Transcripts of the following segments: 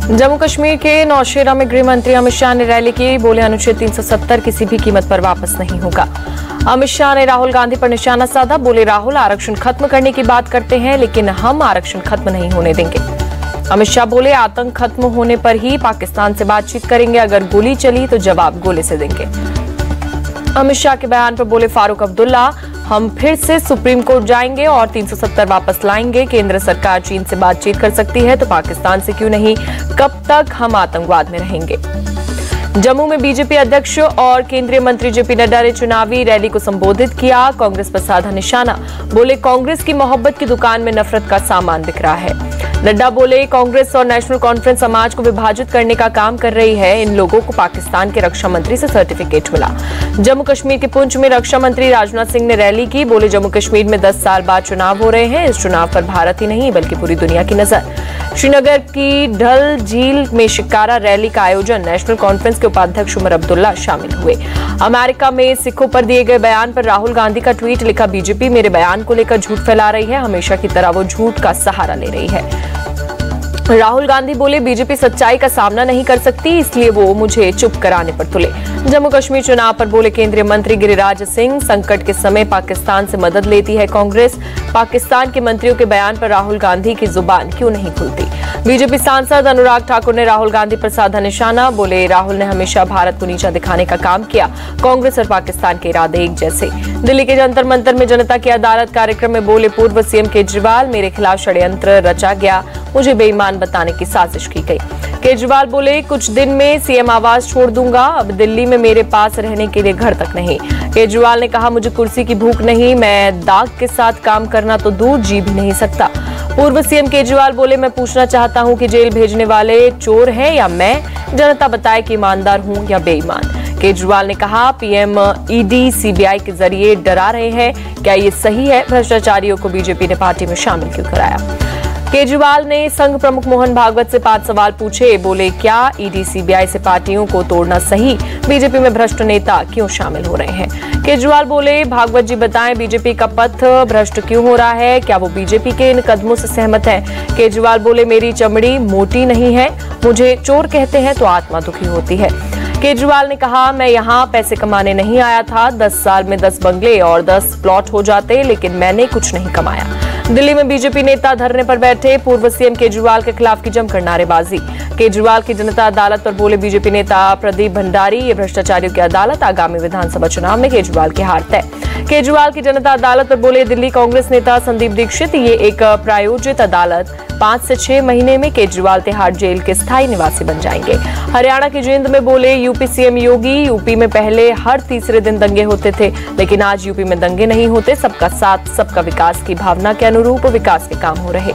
जम्मू कश्मीर के नौशेरा में गृह मंत्री अमित शाह ने रैली की। बोले अनुच्छेद 370 किसी भी कीमत पर वापस नहीं होगा। अमित शाह ने राहुल गांधी पर निशाना साधा। बोले राहुल आरक्षण खत्म करने की बात करते हैं, लेकिन हम आरक्षण खत्म नहीं होने देंगे। अमित शाह बोले आतंक खत्म होने पर ही पाकिस्तान से बातचीत करेंगे, अगर गोली चली तो जवाब गोले से देंगे। अमित शाह के बयान पर बोले फारूक अब्दुल्ला, हम फिर से सुप्रीम कोर्ट जाएंगे और 370 वापस लाएंगे। केंद्र सरकार चीन से बातचीत कर सकती है तो पाकिस्तान से क्यों नहीं? कब तक हम आतंकवाद में रहेंगे? जम्मू में बीजेपी अध्यक्ष और केंद्रीय मंत्री जेपी नड्डा ने चुनावी रैली को संबोधित किया। कांग्रेस पर साधा निशाना। बोले कांग्रेस की मोहब्बत की दुकान में नफरत का सामान बिक रहा है। नड्डा बोले कांग्रेस और नेशनल कॉन्फ्रेंस समाज को विभाजित करने का काम कर रही है। इन लोगों को पाकिस्तान के रक्षा मंत्री से सर्टिफिकेट मिला। जम्मू कश्मीर के पुंछ में रक्षा मंत्री राजनाथ सिंह ने रैली की। बोले जम्मू कश्मीर में 10 साल बाद चुनाव हो रहे हैं। इस चुनाव पर भारत ही नहीं बल्कि पूरी दुनिया की नजर। श्रीनगर की ढल झील में शिकारा रैली का आयोजन। नेशनल कॉन्फ्रेंस के उपाध्यक्ष उमर अब्दुल्ला शामिल हुए। अमेरिका में सिखों पर दिए गए बयान पर राहुल गांधी का ट्वीट। लिखा, बीजेपी मेरे बयान को लेकर झूठ फैला रही है, हमेशा की तरह वो झूठ का सहारा ले रही है। राहुल गांधी बोले बीजेपी सच्चाई का सामना नहीं कर सकती, इसलिए वो मुझे चुप कराने पर तुले। जम्मू कश्मीर चुनाव पर बोले केंद्रीय मंत्री गिरिराज सिंह, संकट के समय पाकिस्तान से मदद लेती है कांग्रेस। पाकिस्तान के मंत्रियों के बयान पर राहुल गांधी की जुबान क्यों नहीं खुलती? बीजेपी सांसद अनुराग ठाकुर ने राहुल गांधी पर साधा निशाना। बोले राहुल ने हमेशा भारत को नीचा दिखाने का काम किया। कांग्रेस और पाकिस्तान के इरादे एक जैसे। दिल्ली के जंतर मंतर में जनता की अदालत कार्यक्रम में बोले पूर्व सीएम केजरीवाल, मेरे खिलाफ षड्यंत्र रचा गया, मुझे बेईमान बताने की साजिश की गई। केजरीवाल बोले कुछ दिन में सीएम आवास छोड़ दूंगा, अब दिल्ली में मेरे पास रहने के लिए घर तक नहीं। केजरीवाल ने कहा मुझे कुर्सी की भूख नहीं, मैं दाग के साथ काम करना तो दूर जी भी नहीं सकता। पूर्व सीएम केजरीवाल बोले मैं पूछना चाहता हूं कि जेल भेजने वाले चोर हैं या मैं? जनता बताए कि ईमानदार हूं या बेईमान। केजरीवाल ने कहा पीएम ईडी सीबीआई के जरिए डरा रहे हैं, क्या ये सही है? भ्रष्टाचारियों को बीजेपी ने पार्टी में शामिल क्यों कराया? केजरीवाल ने संघ प्रमुख मोहन भागवत से 5 सवाल पूछे। बोले क्या ईडी सीबीआई से पार्टियों को तोड़ना सही? बीजेपी में भ्रष्ट नेता क्यों शामिल हो रहे हैं? केजरीवाल बोले भागवत जी बताएं बीजेपी का पथ भ्रष्ट क्यों हो रहा है? क्या वो बीजेपी के इन कदमों से सहमत हैं? केजरीवाल बोले मेरी चमड़ी मोटी नहीं है, मुझे चोर कहते हैं तो आत्मा दुखी होती है। केजरीवाल ने कहा मैं यहाँ पैसे कमाने नहीं आया था, 10 साल में 10 बंगले और 10 प्लॉट हो जाते, लेकिन मैंने कुछ नहीं कमाया। दिल्ली में बीजेपी नेता धरने पर बैठे। पूर्व सीएम केजरीवाल के खिलाफ की जमकर नारेबाजी। केजरीवाल की जनता अदालत पर बोले बीजेपी नेता प्रदीप भंडारी, ये भ्रष्टाचारियों की अदालत, आगामी विधानसभा चुनाव में केजरीवाल की हार तय। केजरीवाल की जनता अदालत पर बोले दिल्ली कांग्रेस नेता संदीप दीक्षित, ये एक प्रायोजित अदालत, 5 से 6 महीने में केजरीवाल तिहाड़ जेल के स्थायी निवासी बन जाएंगे। हरियाणा की जींद में बोले यूपी सीएम योगी, यूपी में पहले हर तीसरे दिन दंगे होते थे, लेकिन आज यूपी में दंगे नहीं होते, सबका साथ सबका विकास की भावना के अनुरूप विकास के काम हो रहे।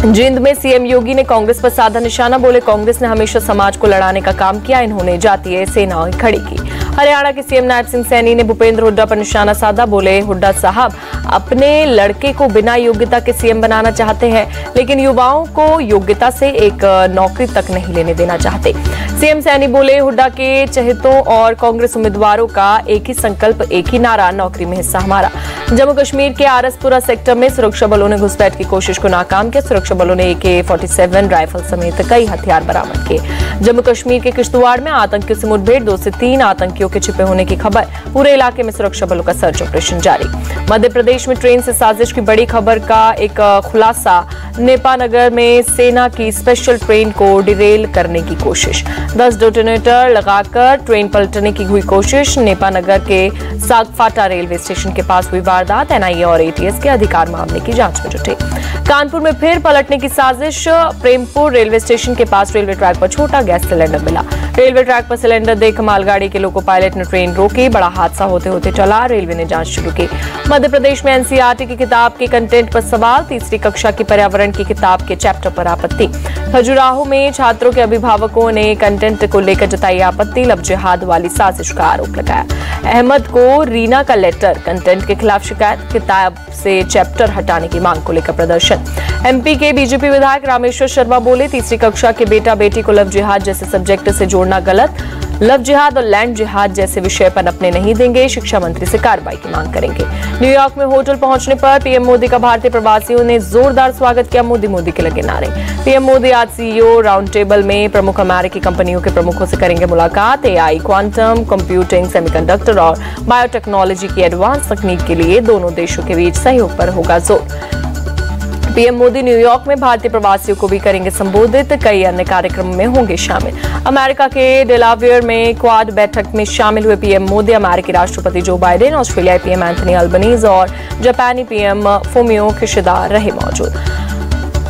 जींद में सीएम योगी ने कांग्रेस पर साधा निशाना। बोले कांग्रेस ने हमेशा समाज को लड़ाने का काम किया, इन्होंने जातीय सेनाएं खड़ी की। हरियाणा के सीएम नायब सिंह सैनी ने भूपेंद्र हुड्डा पर निशाना साधा। बोले हुड्डा साहब अपने लड़के को बिना योग्यता के सीएम बनाना चाहते हैं, लेकिन युवाओं को योग्यता से एक नौकरी तक नहीं लेने देना चाहते। सीएम सैनी बोले हुड्डा के चहेतों और कांग्रेस उम्मीदवारों का एक ही संकल्प, एक ही नारा, नौकरी में हिस्सा हमारा। जम्मू कश्मीर के आरसपुरा सेक्टर में सुरक्षा बलों ने घुसपैठ की कोशिश को नाकाम किया। सुरक्षा बलों ने AK-47 राइफल समेत कई हथियार बरामद किए। जम्मू कश्मीर के किश्तवाड़ में आतंकियों से मुठभेड़, 2 से 3 आतंकियों के छिपे होने की खबर। पूरे इलाके में सुरक्षा बलों का सर्च ऑपरेशन जारी। मध्य प्रदेश में ट्रेन से साजिश की बड़ी खबर का एक खुलासा। नेपानगर में सेना की स्पेशल ट्रेन को डिरेल करने की कोशिश। 10 डेटोनेटर लगाकर ट्रेन पलटने की हुई कोशिश। नेपानगर के सागफाटा रेलवे स्टेशन के पास हुई वारदात। एनआईए और ATS के अधिकार मामले की जांच में जुटे। कानपुर में फिर पलटने की साजिश। प्रेमपुर रेलवे स्टेशन के पास रेलवे ट्रैक पर छोटा गैस सिलेंडर मिला। रेलवे ट्रैक पर सिलेंडर देख मालगाड़ी के लोको पायलट ने ट्रेन रोकी। बड़ा हादसा होते होते टला। रेलवे ने जांच शुरू की। मध्य प्रदेश में NCERT की किताब के कंटेंट पर सवाल। 3री कक्षा की पर्यावरण की किताब के चैप्टर पर आपत्ति। खजुराहो में छात्रों के अभिभावकों ने कंटेंट को लेकर जताई आपत्ति। लव जिहाद वाली साजिश का आरोप लगाया। अहमद को रीना का लेटर, कंटेंट के खिलाफ शिकायत। किताब से चैप्टर हटाने की मांग को लेकर प्रदर्शन। MP के बीजेपी विधायक रामेश्वर शर्मा बोले 3री कक्षा के बेटा बेटी को लव जिहाद जैसे सब्जेक्ट से जोड़ना गलत। लव जिहाद और लैंड जिहाद जैसे विषय पनपने नहीं देंगे, शिक्षा मंत्री से कार्रवाई की मांग करेंगे। न्यूयॉर्क में होटल पहुंचने पर पीएम मोदी का भारतीय प्रवासियों ने जोरदार स्वागत किया, मोदी मोदी के लगे नारे। पीएम मोदी आज सीईओ राउंड टेबल में प्रमुख अमेरिकी कंपनियों के प्रमुखों से करेंगे मुलाकात। एआई, क्वांटम कंप्यूटिंग, सेमीकंडक्टर और बायोटेक्नोलॉजी की एडवांस तकनीक के लिए दोनों देशों के बीच सहयोग पर होगा जोर। पीएम मोदी न्यूयॉर्क में भारतीय प्रवासियों को भी करेंगे संबोधित, कई अन्य कार्यक्रमों में होंगे शामिल। अमेरिका के डेलावेयर में क्वाड बैठक में शामिल हुए पीएम मोदी अमेरिकी राष्ट्रपति जो बाइडेन, ऑस्ट्रेलियाई पीएम एंथनी अल्बनीज और जापानी पीएम फुमियो किशिदा रहे मौजूद।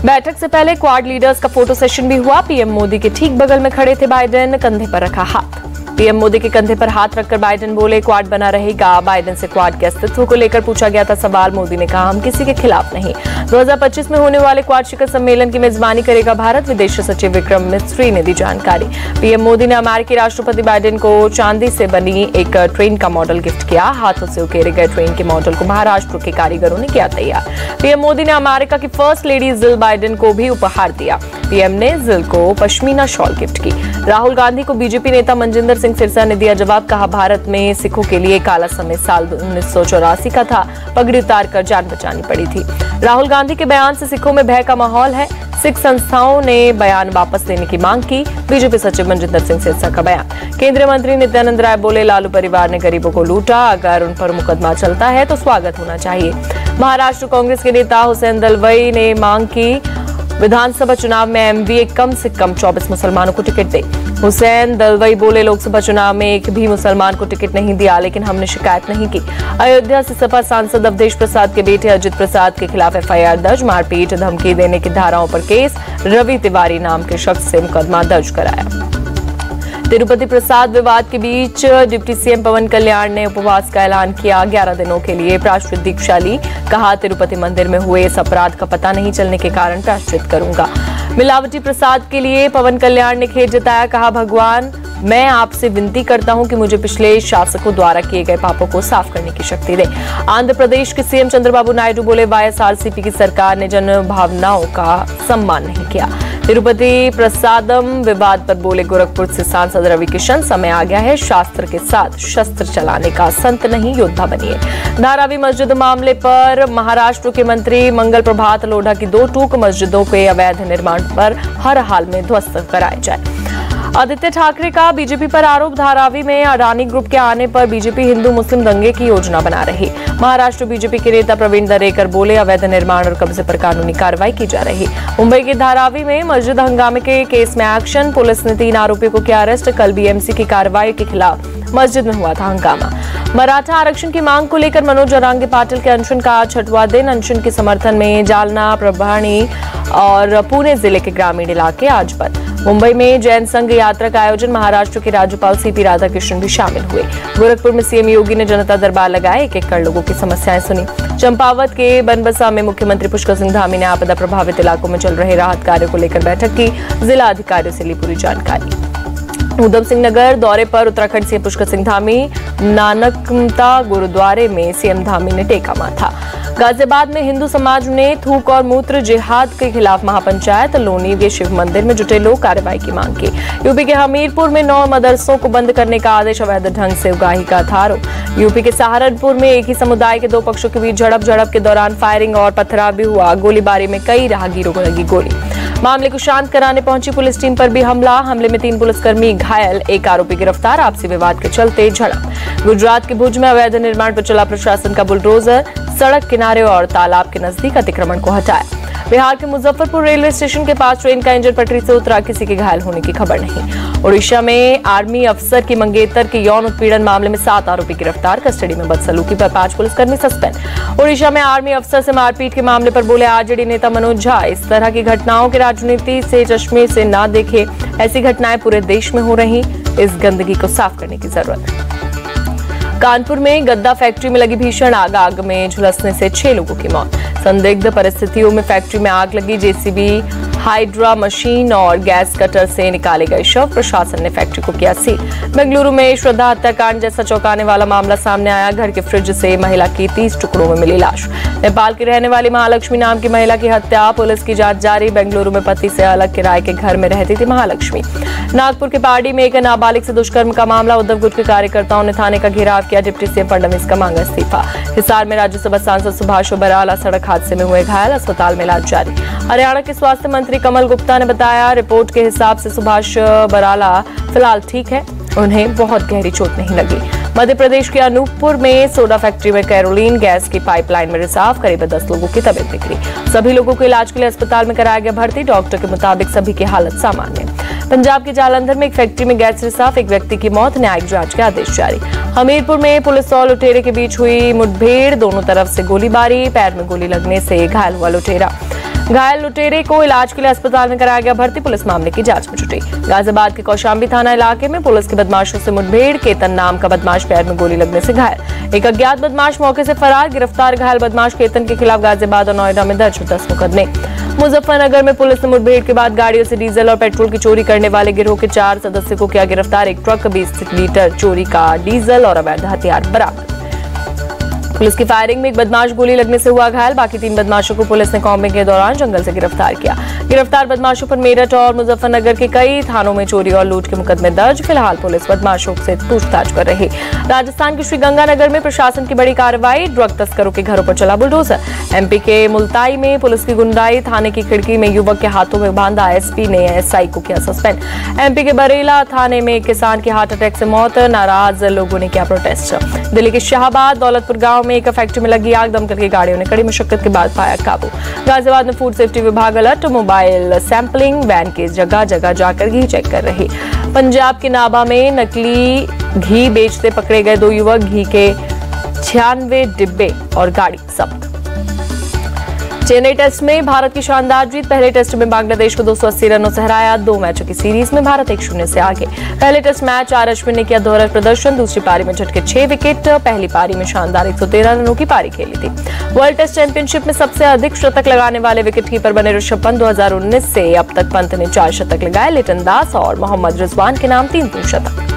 बैठक से पहले क्वाड लीडर्स का फोटो सेशन भी हुआ। पीएम मोदी के ठीक बगल में खड़े थे बाइडेन, कंधे पर रखा हाथ। पीएम मोदी के कंधे पर हाथ रखकर बाइडेन बोले, क्वाड बना रहेगा। बाइडेन से क्वाड के अस्तित्व को लेकर पूछा गया था सवाल। मोदी ने कहा, हम किसी के खिलाफ नहीं। 2025 में होने वाले क्वाड शिखर सम्मेलन की मेजबानी करेगा भारत, विदेश सचिव विक्रम मिस्री ने दी जानकारी। पीएम मोदी ने अमेरिकी राष्ट्रपति बाइडेन को चांदी से बनी एक ट्रेन का मॉडल गिफ्ट किया। हाथों से उकेरे गए ट्रेन के मॉडल को महाराष्ट्र के कारीगरों ने किया तैयार। पीएम मोदी ने अमेरिका की फर्स्ट लेडी जिल बाइडेन को भी उपहार दिया। पीएम ने जिल को पश्मीना शॉल गिफ्ट की। राहुल गांधी को बीजेपी नेता मनजिंदर सिंह सिरसा ने दिया जवाब, कहा भारत में सिखों के लिए काला समय साल 1984 का था, पगड़ी उतार कर जान बचानी पड़ी थी। राहुल गांधी के बयान से सिखों में भय का माहौल है। सिख संस्थाओं ने बयान वापस लेने की मांग की। बीजेपी सचिव मनजिंदर सिंह सिरसा का बयान। केंद्रीय मंत्री नित्यानंद राय बोले, लालू परिवार ने गरीबों को लूटा, अगर उन पर मुकदमा चलता है तो स्वागत होना चाहिए। महाराष्ट्र कांग्रेस के नेता हुसैन दलवाई ने मांग की, विधानसभा चुनाव में एमवीए कम से कम 24 मुसलमानों को टिकट दे। हुसैन दलवाई बोले, लोकसभा चुनाव में एक भी मुसलमान को टिकट नहीं दिया, लेकिन हमने शिकायत नहीं की। अयोध्या से सपा सांसद अवधेश प्रसाद के बेटे अजित प्रसाद के खिलाफ एफआईआर दर्ज, मारपीट धमकी देने की धाराओं पर केस। रवि तिवारी नाम के शख्स से मुकदमा दर्ज कराया। तिरुपति प्रसाद विवाद के बीच डिप्टी सीएम पवन कल्याण ने उपवास का ऐलान किया। 11 दिनों के लिए प्रायश्चित दीक्षा ली। कहा, तिरुपति मंदिर में हुए इस अपराध का पता नहीं चलने के कारण प्रायश्चित करूंगा। मिलावटी प्रसाद के लिए पवन कल्याण ने खेद जताया। कहा, भगवान मैं आपसे विनती करता हूं कि मुझे पिछले शासकों द्वारा किए गए पापों को साफ करने की शक्ति दे। आंध्र प्रदेश के सीएम चंद्रबाबू नायडू बोले, वाईएसआरसीपी की सरकार ने जन भावनाओं का सम्मान नहीं किया। तिरुपति प्रसादम विवाद पर बोले गोरखपुर से सांसद रवि किशन, समय आ गया है शास्त्र के साथ शस्त्र चलाने का, संत नहीं योद्धा बनिए। धारावी मस्जिद मामले पर महाराष्ट्र के मंत्री मंगल प्रभात लोढ़ा की 2 टूक मस्जिदों के अवैध निर्माण पर हर हाल में ध्वस्त कराए जाए। आदित्य ठाकरे का बीजेपी पर आरोप, धारावी में अडानी ग्रुप के आने पर बीजेपी हिंदू मुस्लिम दंगे की योजना बना रही। महाराष्ट्र बीजेपी के नेता प्रवीण दरेकर बोले, अवैध निर्माण और कब्जे पर कानूनी कार्रवाई की जा रही। मुंबई के धारावी में मस्जिद हंगामे के केस में एक्शन, पुलिस ने 3 आरोपियों को किया अरेस्ट। कल बीएमसी की कार्रवाई के खिलाफ मस्जिद में हुआ था हंगामा। मराठा आरक्षण की मांग को लेकर मनोज अरांगे पाटिल के अनशन का 6वां दिन। अनशन के समर्थन में जालना, प्रभाणी और पुणे जिले के ग्रामीण इलाके आज बंद। मुंबई में जैन संघ यात्रा का आयोजन, महाराष्ट्र के राज्यपाल सीपी राधाकृष्णन भी शामिल हुए। गोरखपुर में सीएम योगी ने जनता दरबार लगाए, 1-1 लोगों की समस्याएं सुनी। चंपावत के बनबसा में मुख्यमंत्री पुष्कर सिंह धामी ने आपदा प्रभावित इलाकों में चल रहे राहत कार्यों को लेकर बैठक की, जिला अधिकारियों से ली पूरी जानकारी। उधम सिंह नगर दौरे पर उत्तराखंड सीएम पुष्कर सिंह धामी, नानकमता गुरुद्वारे में सीएम धामी ने टेका माथा। गाजियाबाद में हिंदू समाज ने थूक और मूत्र जिहाद के खिलाफ महापंचायत, लोनी के शिव मंदिर में जुटे लोग कार्रवाई की मांग की। यूपी के हमीरपुर में 9 मदरसों को बंद करने का आदेश, अवैध ढंग से उगाही का था आरोप। यूपी के सहारनपुर में एक ही समुदाय के 2 पक्षों के बीच झड़प के दौरान फायरिंग और पथराव भी हुआ। गोलीबारी में कई राहगीरों को लगी गोली। मामले को शांत कराने पहुंची पुलिस टीम पर भी हमले में 3 पुलिसकर्मी घायल, 1 आरोपी गिरफ्तार। आपसी विवाद के चलते झड़प। गुजरात के भुज में अवैध निर्माण पर चला प्रशासन का बुलडोजर, सड़क किनारे और तालाब के नजदीक अतिक्रमण को हटाया। बिहार के मुजफ्फरपुर रेलवे स्टेशन के पास ट्रेन का इंजन पटरी से उतरा, किसी के घायल होने की खबर नहीं। ओडिशा में आर्मी अफसर की मंगेतर के यौन उत्पीड़न मामले में 7 आरोपी गिरफ्तार, कस्टडी में बदसलूकी पर 5 पुलिसकर्मी सस्पेंड। ओडिशा में आर्मी अफसर से मारपीट के मामले पर बोले आरजेडी नेता मनोज झा, इस तरह की घटनाओं की राजनीति से चश्मे से ना देखे, ऐसी घटनाएं पूरे देश में हो रही, इस गंदगी को साफ करने की जरूरत है। कानपुर में गद्दा फैक्ट्री में लगी भीषण आग में झुलसने से 6 लोगों की मौत। संदिग्ध परिस्थितियों में फैक्ट्री में आग लगी, जेसीबी हाइड्रा मशीन और गैस कटर से निकाले गए शव। प्रशासन ने फैक्ट्री को किया सील। बेंगलुरु में श्रद्धा हत्याकांड जैसा चौंकाने वाला मामला सामने आया। घर के फ्रिज से महिला की 30 टुकड़ों में मिली लाश। नेपाल की रहने वाली महालक्ष्मी नाम की महिला की हत्या, पुलिस की जांच जारी। बेंगलुरु में पति से अलग किराए के घर में रहती थी महालक्ष्मी। नागपुर के पार्डी में एक नाबालिग से दुष्कर्म का मामला, उद्धव गुट के कार्यकर्ताओं ने थाने का घेराव किया। डिप्टी सीएम फडणवीस का मांगा इस्तीफा। हिसार में राज्यसभा सांसद सुभाष बराला सड़क हादसे में हुए घायल, अस्पताल में इलाज जारी। हरियाणा के स्वास्थ्य मंत्री कमल गुप्ता ने बताया, रिपोर्ट के हिसाब से सुभाष बराला फिलहाल ठीक है, उन्हें बहुत गहरी चोट नहीं लगी। मध्य प्रदेश के अनूपपुर में सोडा फैक्ट्री में कैरोलीन गैस की पाइपलाइन में रिसाव, करीब 10 लोगों की तबीयत बिगड़ी। सभी लोगों को इलाज के लिए अस्पताल में कराया गया भर्ती। डॉक्टर के मुताबिक सभी की हालत सामान्य। पंजाब के जालंधर में एक फैक्ट्री में गैस रिसाव, एक व्यक्ति की मौत, न्यायिक जांच के आदेश जारी। हमीरपुर में पुलिस और लुटेरे के बीच हुई मुठभेड़, दोनों तरफ से गोलीबारी, पैर में गोली लगने से घायल हुआ लुटेरा। घायल लुटेरे को इलाज के लिए अस्पताल में कराया गया भर्ती। पुलिस मामले की जांच में जुटी। गाजियाबाद के कौशाम्बी थाना इलाके में पुलिस के बदमाशों से मुठभेड़, केतन नाम का बदमाश पैर में गोली लगने से घायल। एक अज्ञात बदमाश मौके से फरार, गिरफ्तार घायल बदमाश केतन के खिलाफ गाजियाबाद और नोएडा में दर्ज 10 मुकदमे। मुजफ्फरनगर में पुलिस ने मुठभेड़ के बाद गाड़ियों से डीजल और पेट्रोल की चोरी करने वाले गिरोह के 4 सदस्यों को किया गिरफ्तार। एक ट्रक 20 लीटर चोरी का डीजल और अवैध हथियार बरामद। पुलिस की फायरिंग में एक बदमाश गोली लगने से हुआ घायल। बाकी 3 बदमाशों को पुलिस ने कॉम्बिंग के दौरान जंगल से गिरफ्तार किया। गिरफ्तार बदमाशों पर मेरठ और मुजफ्फरनगर के कई थानों में चोरी और लूट के मुकदमे दर्ज। फिलहाल पुलिस बदमाशों से पूछताछ कर रही। राजस्थान के श्रीगंगानगर में प्रशासन की बड़ी कार्रवाई, ड्रग तस्करों के घरों पर चला बुलडोजर। एमपी के मुल्ताई में पुलिस की गुंडाई, थाने की खिड़की में युवक के हाथों में बांधा, एसपी ने एसआई को किया सस्पेंड। एमपी के बरेला थाने में एक किसान की हार्ट अटैक से मौत, नाराज लोगों ने किया प्रोटेस्ट। दिल्ली के शाहबाद दौलतपुर गांव में एक फैक्ट्री में लगी आग, दमकल की गाड़ियों ने कड़ी मशक्कत के बाद पाया काबू। गाजियाबाद में फूड सेफ्टी विभाग अलर्ट, मोबाइल सैंपलिंग वैन के जगह जगह जाकर घी चेक कर रही। पंजाब के नाबा में नकली घी बेचते पकड़े गए 2 युवक, घी के 96 डिब्बे और गाड़ी जब्त। चेन्नई टेस्ट में भारत की शानदार जीत। पहले टेस्ट में बांग्लादेश को 280 रनों से हराया। 2 मैचों की सीरीज में भारत 1-0 से आगे। पहले टेस्ट मैच आर अश्विन ने किया दोहरा प्रदर्शन। दूसरी पारी में झटके 6 विकेट। पहली पारी में शानदार 113 रनों की पारी खेली थी। वर्ल्ड टेस्ट चैंपियनशिप में सबसे अधिक शतक लगाने वाले विकेटकीपर बने ऋषभ पंत। 2019 से अब तक पंत ने 4 शतक लगाए। लिटन दास और मोहम्मद रिजवान के नाम 3 शतक।